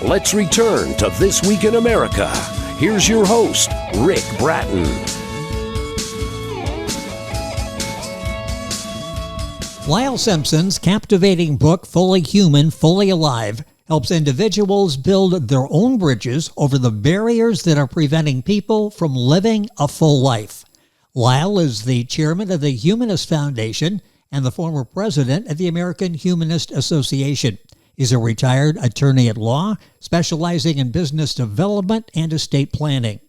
Let's return to This Week in America. Here's your host, Rick Bratton. Lyle Simpson's captivating book, Fully Human, Fully Alive, helps individuals build their own bridges over the barriers that are preventing people from living a full life. Lyle is the chairman of the Humanist Foundation and the former president of the American Humanist Association. He's a retired attorney at law, specializing in business development and estate planning.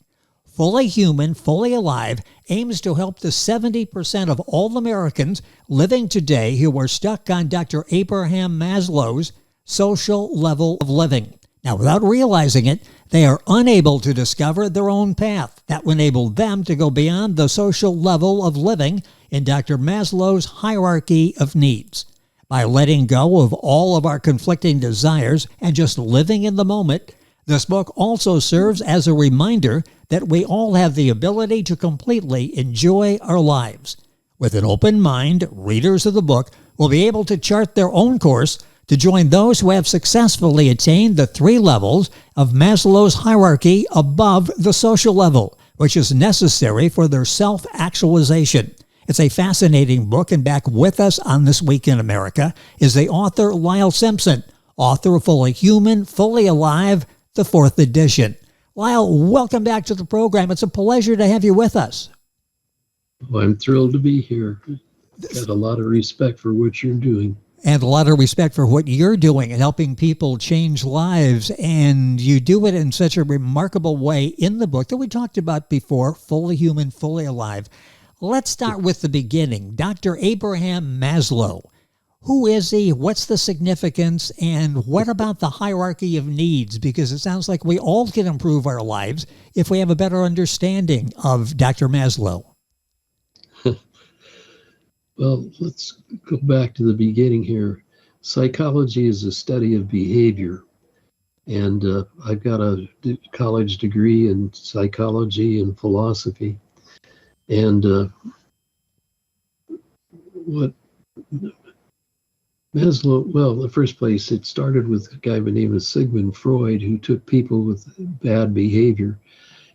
Fully Human, Fully Alive aims to help the 70% of all Americans living today who are stuck on Dr. Abraham Maslow's social level of living. Now, without realizing it, they are unable to discover their own path that will enable them to go beyond the social level of living in Dr. Maslow's hierarchy of needs. By letting go of all of our conflicting desires and just living in the moment, this book also serves as a reminder that we all have the ability to completely enjoy our lives. With an open mind, readers of the book will be able to chart their own course to join those who have successfully attained the 3 levels of Maslow's hierarchy above the social level, which is necessary for their self-actualization. It's a fascinating book, and back with us on This Week in America is the author Lyle Simpson, author of Fully Human, Fully Alive, the 4th edition. Lyle, welcome back to the program. It's a pleasure to have you with us. Well, I'm thrilled to be here. Got a lot of respect for what you're doing. And a lot of respect for what you're doing and helping people change lives. And you do it in such a remarkable way in the book that we talked about before, Fully Human, Fully Alive. Let's start with the beginning. Dr. Abraham Maslow. Who is he? What's the significance? And what about the hierarchy of needs? Because it sounds like we all can improve our lives if we have a better understanding of Dr. Maslow. Well, let's go back to the beginning here. Psychology is a study of behavior. And I've got a college degree in psychology and philosophy. And what Maslow, well, in the first place, it started with a guy by the name of Sigmund Freud, who took people with bad behavior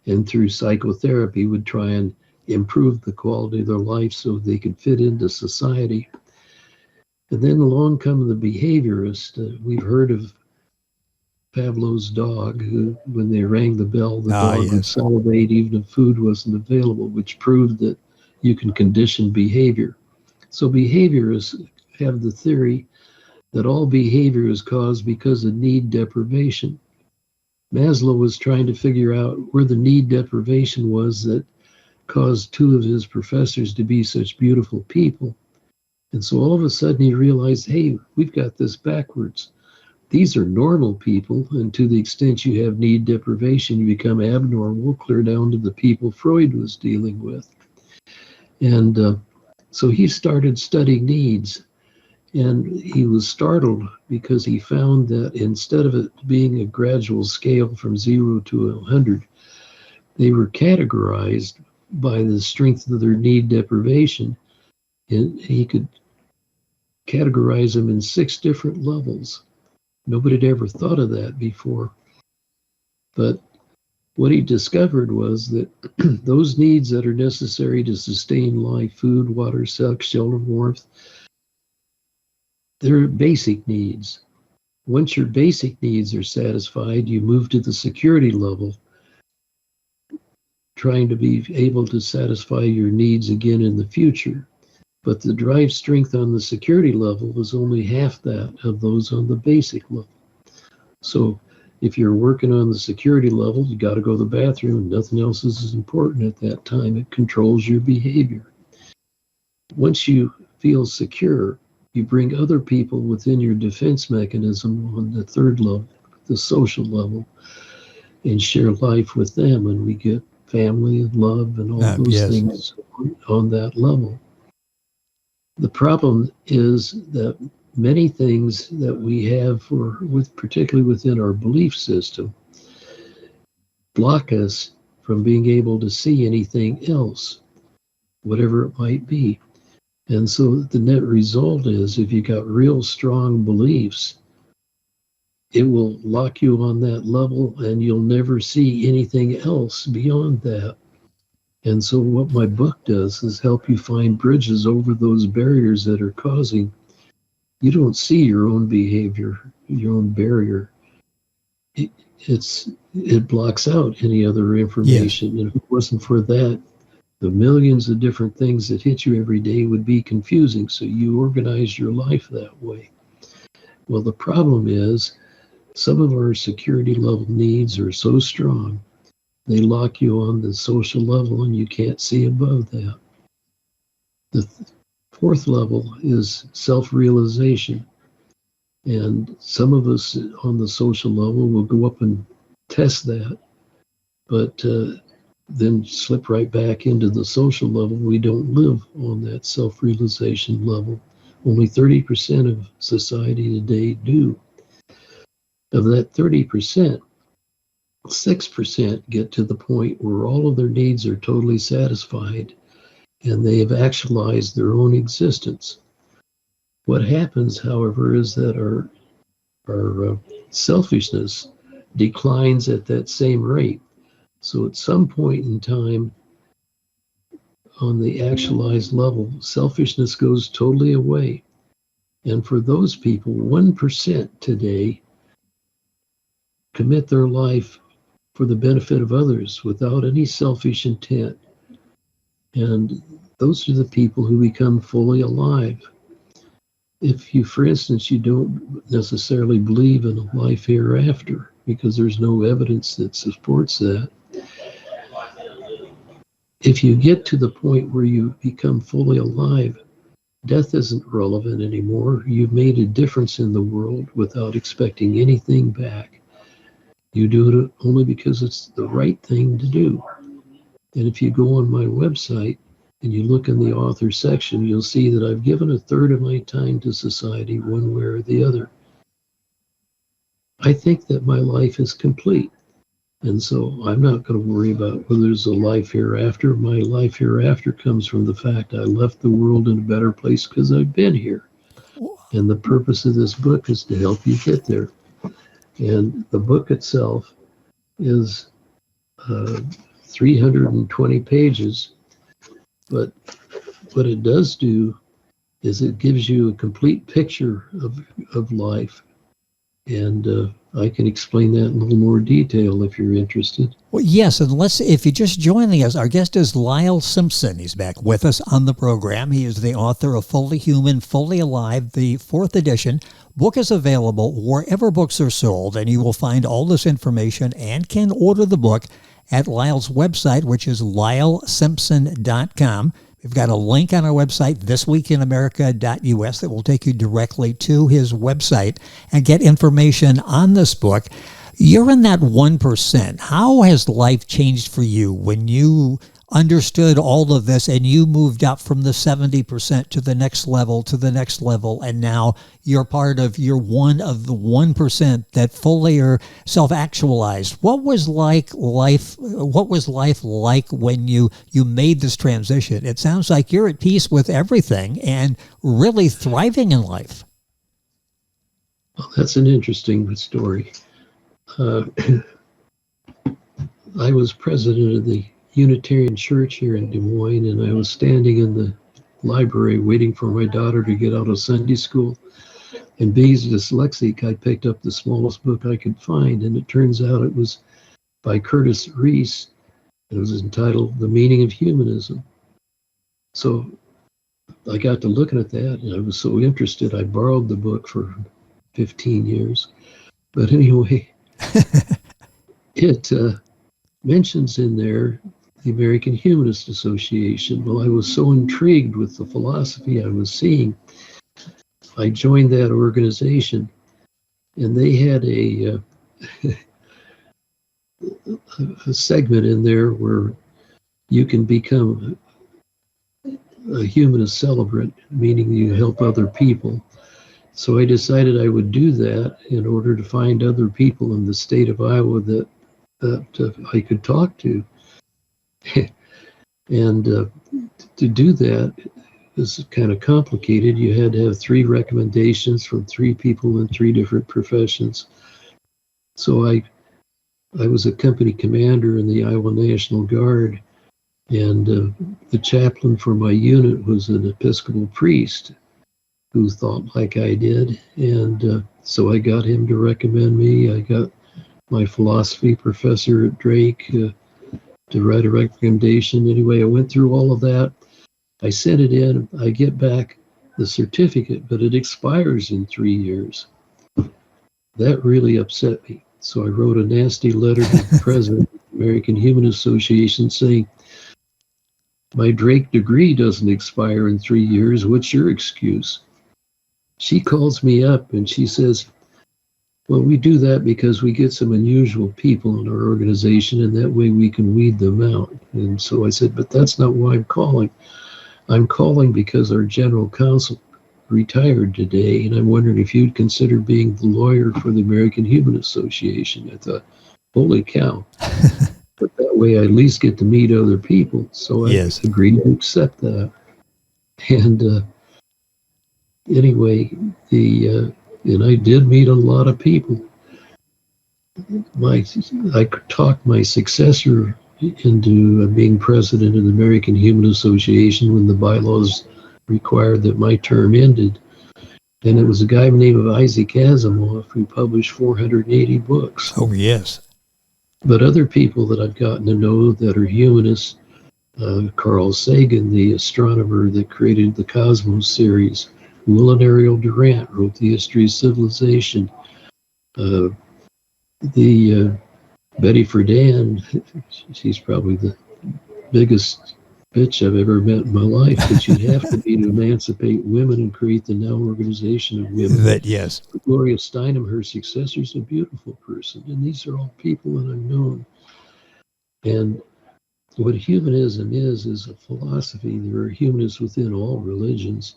and through psychotherapy would try and improve the quality of their life so they could fit into society. And then along come the behaviorist. We've heard of Pavlov's dog, who, when they rang the bell, the dog would salivate even if food wasn't available, which proved that you can condition behavior. So behaviorists have the theory that all behavior is caused because of need deprivation. Maslow was trying to figure out where the need deprivation was that caused 2 of his professors to be such beautiful people. And so all of a sudden he realized, hey, we've got this backwards. These are normal people, and to the extent you have need deprivation, you become abnormal, clear down to the people Freud was dealing with. And so he started studying needs, and he was startled because he found that instead of it being a gradual scale from 0 to 100, they were categorized by the strength of their need deprivation, and he could categorize them in 6 different levels. Nobody had ever thought of that before. But what he discovered was that those needs that are necessary to sustain life, food, water, sex, shelter, warmth, they're basic needs. Once your basic needs are satisfied, you move to the security level, trying to be able to satisfy your needs again in the future. But the drive strength on the security level was only half that of those on the basic level. So if you're working on the security level, you got to go to the bathroom, and nothing else is as important at that time. It controls your behavior. Once you feel secure, you bring other people within your defense mechanism on the 3rd level, the social level, and share life with them. And we get family and love and all those things on that level. The problem is that many things that we have particularly within our belief system, block us from being able to see anything else, whatever it might be. And so the net result is if you got real strong beliefs, it will lock you on that level, and you'll never see anything else beyond that. And so what my book does is help you find bridges over those barriers that are causing you don't see your own behavior, your own barrier. It blocks out any other information. Yes. And if it wasn't for that, the millions of different things that hit you every day would be confusing. So you organize your life that way. Well, the problem is some of our security level needs are so strong, they lock you on the social level and you can't see above that. The fourth level is self-realization. And some of us on the social level will go up and test that, but then slip right back into the social level. We don't live on that self-realization level. Only 30% of society today do. Of that 30%, 6% get to the point where all of their needs are totally satisfied and they have actualized their own existence. What happens, however, is that our selfishness declines at that same rate. So at some point in time, on the actualized level, selfishness goes totally away. And for those people, 1% today commit their life for the benefit of others without any selfish intent. And those are the people who become fully alive. If you, for instance, you don't necessarily believe in a life hereafter because there's no evidence that supports that, if you get to the point where you become fully alive, death isn't relevant anymore. You've made a difference in the world without expecting anything back. You do it only because it's the right thing to do. And if you go on my website and you look in the author section, you'll see that I've given a third of my time to society one way or the other. I think that my life is complete. And so I'm not going to worry about whether there's a life hereafter. My life hereafter comes from the fact I left the world in a better place because I've been here. And the purpose of this book is to help you get there. And the book itself is 320 pages. But what it does do is it gives you a complete picture of life. And I can explain that in a little more detail if you're interested. Well, yes, and if you're just joining us, our guest is Lyle Simpson. He's back with us on the program. He is the author of Fully Human, Fully Alive, the 4th edition. Book is available wherever books are sold, and you will find all this information and can order the book at Lyle's website, which is lylesimpson.com. We've got a link on our website, thisweekinamerica.us, that will take you directly to his website and get information on this book. You're in that 1%. How has life changed for you when you understood all of this and you moved up from the 70% to the next level, and now you're one of the 1% that fully are self-actualized? What was life like when you made this transition? It sounds like you're at peace with everything and really thriving in life. Well, that's an interesting story. I was president of the Unitarian Church here in Des Moines, and I was standing in the library waiting for my daughter to get out of Sunday school. And being dyslexic, I picked up the smallest book I could find, and it turns out it was by Curtis Reese. It was entitled The Meaning of Humanism. So I got to looking at that, and I was so interested, I borrowed the book for 15 years. But anyway, it mentions in there the American Humanist Association. Well, I was so intrigued with the philosophy I was seeing, I joined that organization, and they had a segment in there where you can become a humanist celebrant, meaning you help other people. So I decided I would do that in order to find other people in the state of Iowa that I could talk to. And to do that is kind of complicated. You had to have 3 recommendations from 3 people in 3 different professions. So I was a company commander in the Iowa National Guard, and the chaplain for my unit was an Episcopal priest who thought like I did, and so I got him to recommend me. I got my philosophy professor at Drake to write a recommendation. Anyway, I went through all of that. I sent it in. I get back the certificate, but it expires in 3 years. That really upset me. So I wrote a nasty letter to the president of the American Humanist Association saying, my Drake degree doesn't expire in 3 years. What's your excuse? She calls me up and she says, well, we do that because we get some unusual people in our organization, and that way we can weed them out. And so I said, but that's not why I'm calling. I'm calling because our general counsel retired today, and I'm wondering if you'd consider being the lawyer for the American Humanist Association. I thought, holy cow. But that way I at least get to meet other people. So I agreed to accept that. And anyway, and I did meet a lot of people. I talked my successor into being president of the American Humanist Association when the bylaws required that my term ended. And it was a guy named Isaac Asimov who published 480 books. Oh, yes. But other people that I've gotten to know that are humanists, Carl Sagan, the astronomer that created the Cosmos series, Will and Ariel Durant wrote The History of Civilization. The Betty Friedan, she's probably the biggest bitch I've ever met in my life, but you'd have to be to emancipate women and create the now organization of women. That, yes. Gloria Steinem, her successor, is a beautiful person, and these are all people that I've known. And what humanism is a philosophy. There are humanists within all religions.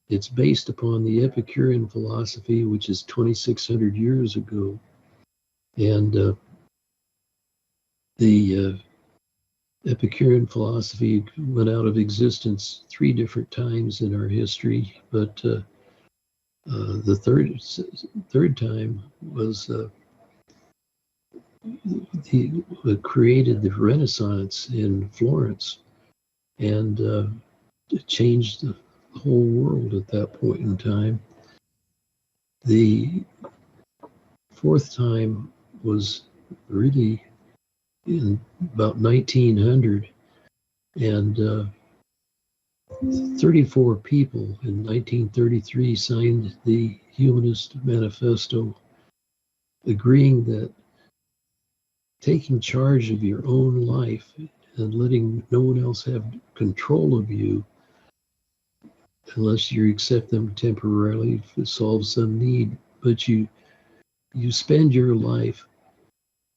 It's based upon the Epicurean philosophy, which is 2,600 years ago. And the Epicurean philosophy went out of existence 3 different times in our history, but the third time was what created the Renaissance in Florence, and it changed the whole world at that point in time. The 4th time was really in about 1900, and 34 people in 1933 signed the Humanist Manifesto, agreeing that taking charge of your own life and letting no one else have control of you, unless you accept them temporarily, if it solves some need, but you spend your life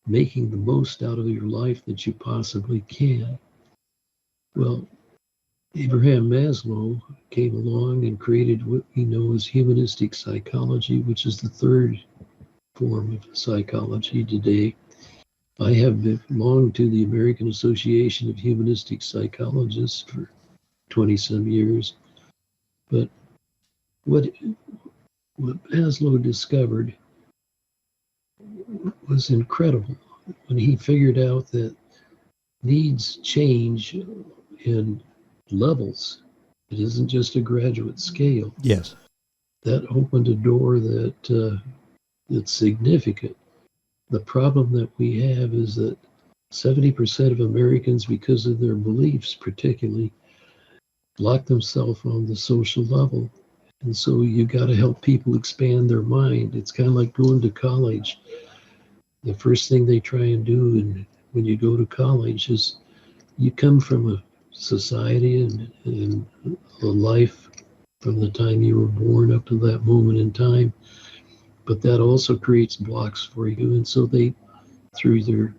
making the most out of your life that you possibly can. Well, Abraham Maslow came along and created what we know as humanistic psychology, which is the 3rd form of psychology today. I have belonged to the American Association of Humanistic Psychologists for 20-some years. But what Maslow discovered was incredible when he figured out that needs change in levels. It isn't just a graduate scale. Yes. That opened a door that's significant. The problem that we have is that 70% of Americans, because of their beliefs particularly, lock themselves on the social level. And so you got to help people expand their mind. It's kind of like going to college. The first thing they try and do when you go to college is you come from a society and a life from the time you were born up to that moment in time. But that also creates blocks for you. And so they, through their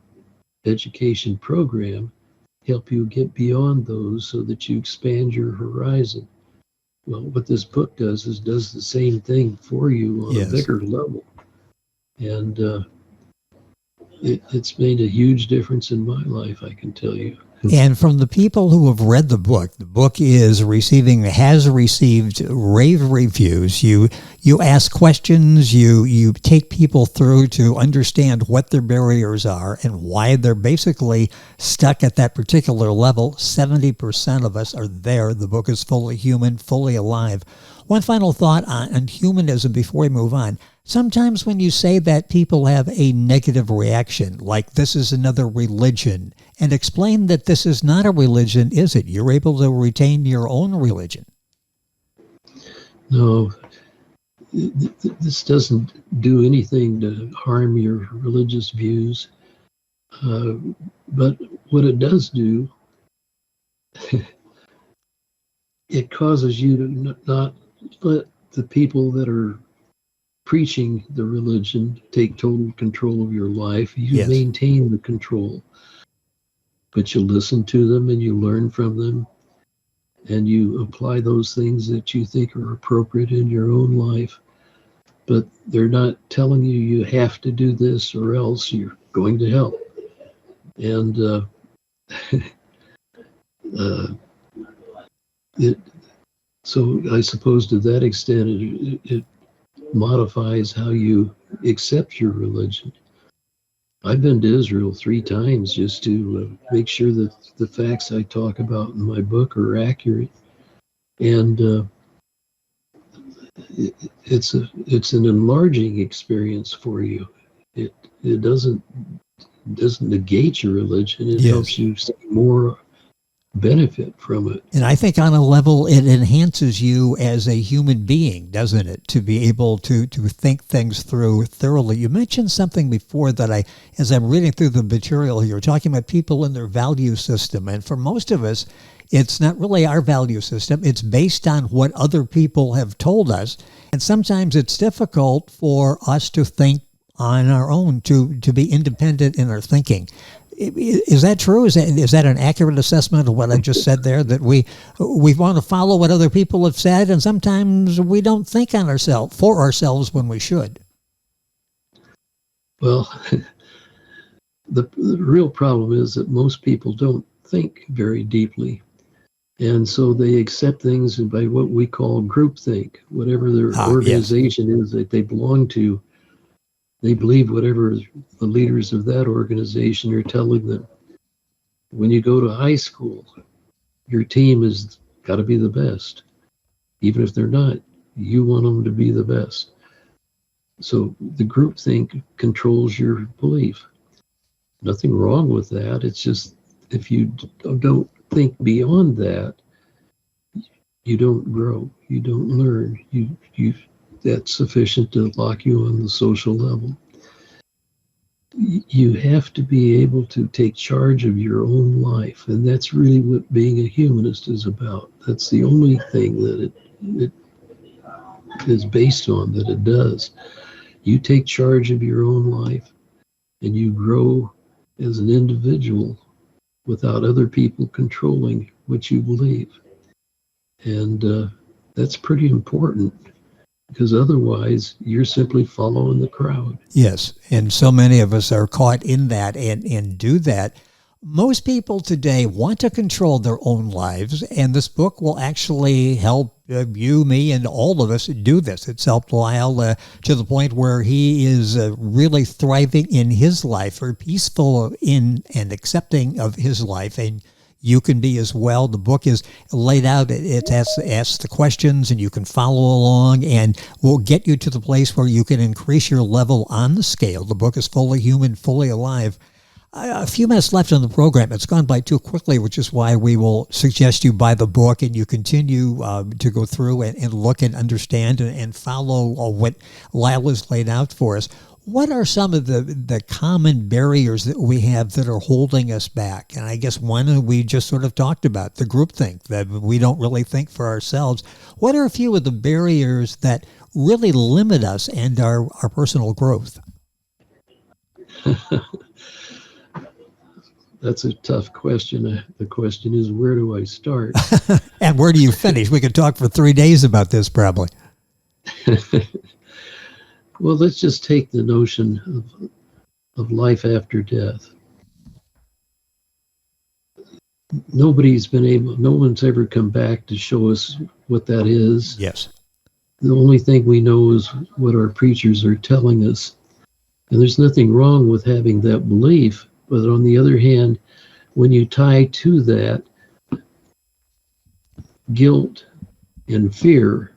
education program, help you get beyond those so that you expand your horizon. Well, what this book does does the same thing for you on a bigger level. And it's made a huge difference in my life, I can tell you. And from the people who have read the book has received rave reviews. You ask questions, you take people through to understand what their barriers are and why they're basically stuck at that particular level. 70% of us are there. The book is fully human, fully alive. One final thought on humanism before we move on. Sometimes when you say that, people have a negative reaction, like this is another religion, and explain that this is not a religion, is it? You're able to retain your own religion. No, this doesn't do anything to harm your religious views. But what it does do, it causes you to not let the people that are preaching the religion take total control of your life. You maintain the control, but you listen to them and you learn from them, and you apply those things that you think are appropriate in your own life. But they're not telling you you have to do this or else you're going to hell. And so I suppose to that extent it modifies how you accept your religion. I've been to Israel 3 times just to make sure that the facts I talk about in my book are accurate. And it's an enlarging experience for you. It doesn't negate your religion. It helps you see more benefit from it. And I think on a level it enhances you as a human being, doesn't it? To be able to think things through thoroughly. You mentioned something before that as I'm reading through the material here, talking about people and their value system. And for most of us, it's not really our value system. It's based on what other people have told us. And sometimes it's difficult for us to think on our own, to be independent in our thinking. Is that true? Is that an accurate assessment of what I just said there? That we want to follow what other people have said, and sometimes we don't think for ourselves when we should. Well, the real problem is that most people don't think very deeply, and so they accept things by what we call groupthink. Whatever their organization is that they belong to, they believe whatever the leaders of that organization are telling them. When you go to high school, your team has got to be the best. Even if they're not, you want them to be the best. So the groupthink controls your belief. Nothing wrong with that. It's just if you don't think beyond that, you don't grow. You don't learn. That's sufficient to lock you on the social level. You have to be able to take charge of your own life, and that's really what being a humanist is about. That's the only thing that it is based on, that it does. You take charge of your own life, and you grow as an individual without other people controlling what you believe. And that's pretty important, because otherwise you're simply following the crowd. Yes, and so many of us are caught in that and do that. Most people today want to control their own lives, and this book will actually help you, me, and all of us do this. It's helped Lyle to the point where he is really thriving in his life, or peaceful in and accepting of his life, and you can be as well. The book is laid out. It asks the questions, and you can follow along, and will get you to the place where you can increase your level on the scale. The book is fully human, fully alive. A few minutes left on the program. It's gone by too quickly, which is why we will suggest you buy the book and you continue to go through and look and understand and follow what Lyle has laid out for us. What are some of the common barriers that we have that are holding us back? And I guess one we just sort of talked about, the groupthink, that we don't really think for ourselves. What are a few of the barriers that really limit us and our personal growth? That's a tough question. The question is, where do I start? And where do you finish? We could talk for 3 days about this probably. Well, let's just take the notion of life after death. no one's ever come back to show us what that is. Yes. The only thing we know is what our preachers are telling us. And there's nothing wrong with having that belief. But on the other hand, when you tie to that guilt and fear,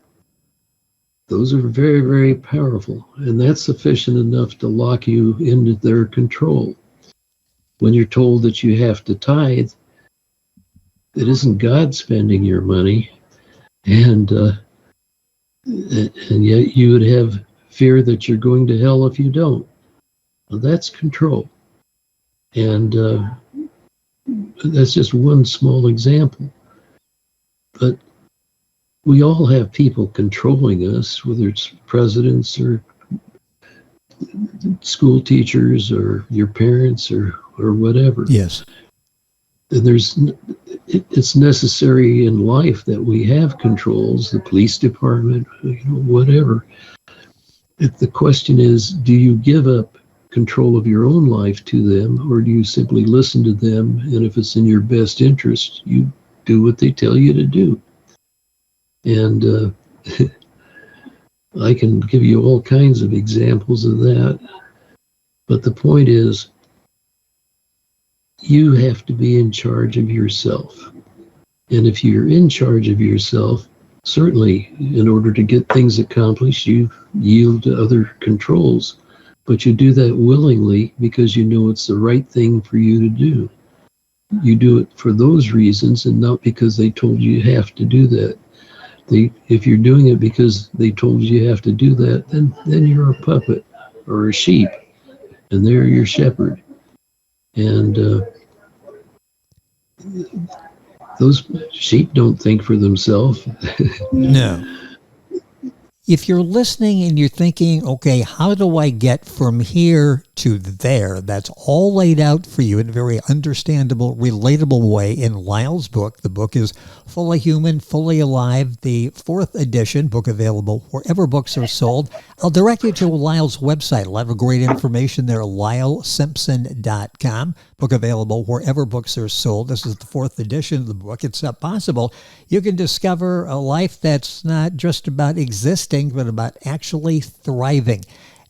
those are very, very powerful. And that's sufficient enough to lock you into their control. When you're told that you have to tithe, it isn't God spending your money. And yet you would have fear that you're going to hell if you don't. Well, that's control. And that's just one small example. But we all have people controlling us, whether it's presidents or school teachers or your parents or whatever. Yes. And it's necessary in life that we have controls, the police department, whatever. If the question is, do you give up control of your own life to them, or do you simply listen to them, and if it's in your best interest, you do what they tell you to do? And I can give you all kinds of examples of that. But the point is, you have to be in charge of yourself. And if you're in charge of yourself, certainly in order to get things accomplished, you yield to other controls. But you do that willingly because you know it's the right thing for you to do. You do it for those reasons and not because they told you you have to do that. If you're doing it because they told you have to do that, then you're a puppet or a sheep, and they're your shepherd. And those sheep don't think for themselves. No. If you're listening and you're thinking, okay, how do I get from here to there? That's all laid out for you in a very understandable, relatable way in Lyle's book. The book is Fully Human, Fully Alive, the 4th edition, book available wherever books are sold. I'll direct you to Lyle's website. A lot of great information there, LyleSimpson.com. Book available wherever books are sold. This is the 4th edition of the book. It's possible you can discover a life that's not just about existing, but about actually thriving.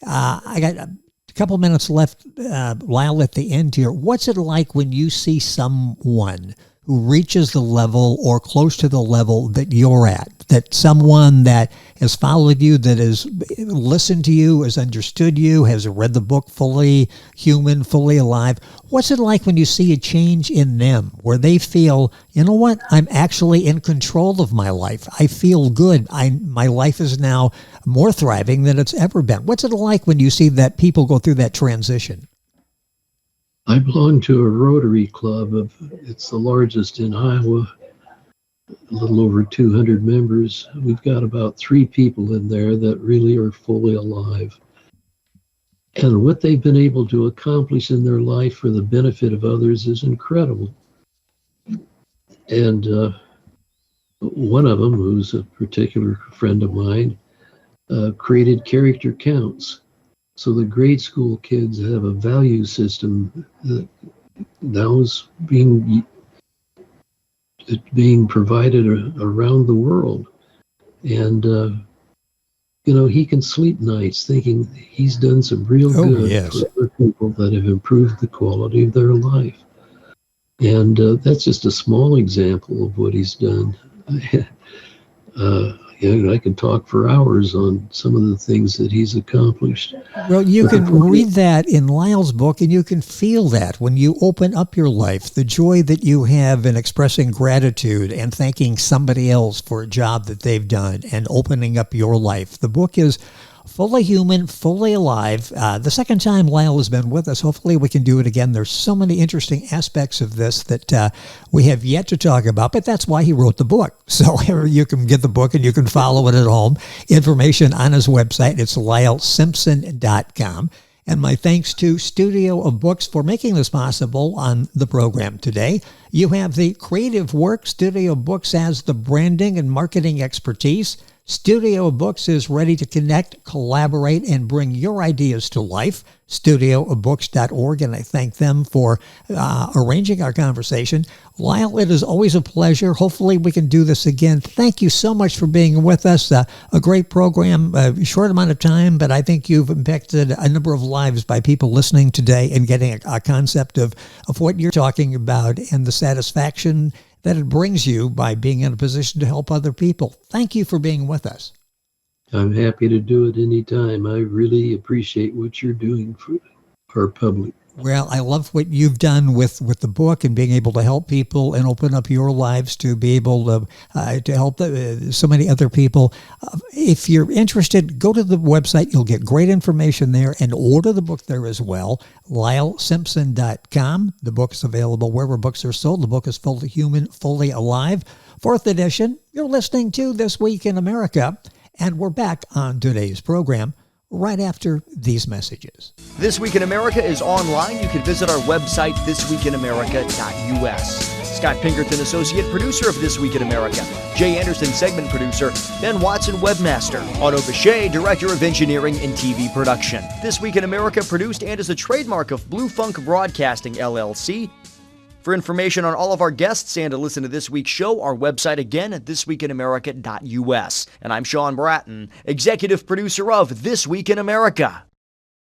I got a couple minutes left, Lyle, at the end here. What's it like when you see someone who reaches the level or close to the level that you're at, that someone that has followed you, that has listened to you, has understood you, has read the book Fully Human, Fully Alive? What's it like when you see a change in them where they feel, you know what, I'm actually in control of my life. I feel good. My life is now more thriving than it's ever been. What's it like when you see that people go through that transition? I belong to a Rotary Club. It's the largest in Iowa, a little over 200 members. We've got about 3 people in there that really are fully alive. And what they've been able to accomplish in their life for the benefit of others is incredible. And one of them, who's a particular friend of mine, created character counts. So the grade school kids have a value system that now is being provided around the world. And, he can sleep nights thinking he's done some real good for other people that have improved the quality of their life. And that's just a small example of what he's done. I can talk for hours on some of the things that he's accomplished. Well, you can read that in Lyle's book, and you can feel that when you open up your life, the joy that you have in expressing gratitude and thanking somebody else for a job that they've done and opening up your life. The book is Fully Human, Fully Alive. The second time Lyle has been with us. Hopefully we can do it again. There's so many interesting aspects of this that we have yet to talk about, but that's why he wrote the book. So you can get the book and you can follow it at home. Information on his website. It's LyleSimpson.com. And my thanks to Studio of Books for making this possible on the program today. You have the creative work. Studio of Books has the branding and marketing expertise. Studio of Books is ready to connect, collaborate, and bring your ideas to life. Studioofbooks.org, and I thank them for arranging our conversation. Lyle, it is always a pleasure. Hopefully we can do this again. Thank you so much for being with us. A great program, a short amount of time, but I think you've impacted a number of lives by people listening today and getting a concept of what you're talking about and the satisfaction that it brings you by being in a position to help other people. Thank you for being with us. I'm happy to do it anytime. I really appreciate what you're doing for our public. Well, I love what you've done with the book and being able to help people and open up your lives to be able to help so many other people. If you're interested, go to the website. You'll get great information there and order the book there as well. LyleSimpson.com. The book's available wherever books are sold. The book is Fully Human, Fully Alive. 4th edition. You're listening to This Week in America. And we're back on today's program right after these messages. This Week in America is online. You can visit our website, thisweekinamerica.us. Scott Pinkerton, associate producer of This Week in America. Jay Anderson, segment producer. Ben Watson, webmaster. Otto Bechet, director of engineering and TV production. This Week in America produced and is a trademark of Blue Funk Broadcasting, LLC. For information on all of our guests and to listen to this week's show, our website again at thisweekinamerica.us. And I'm Sean Bratton, executive producer of This Week in America.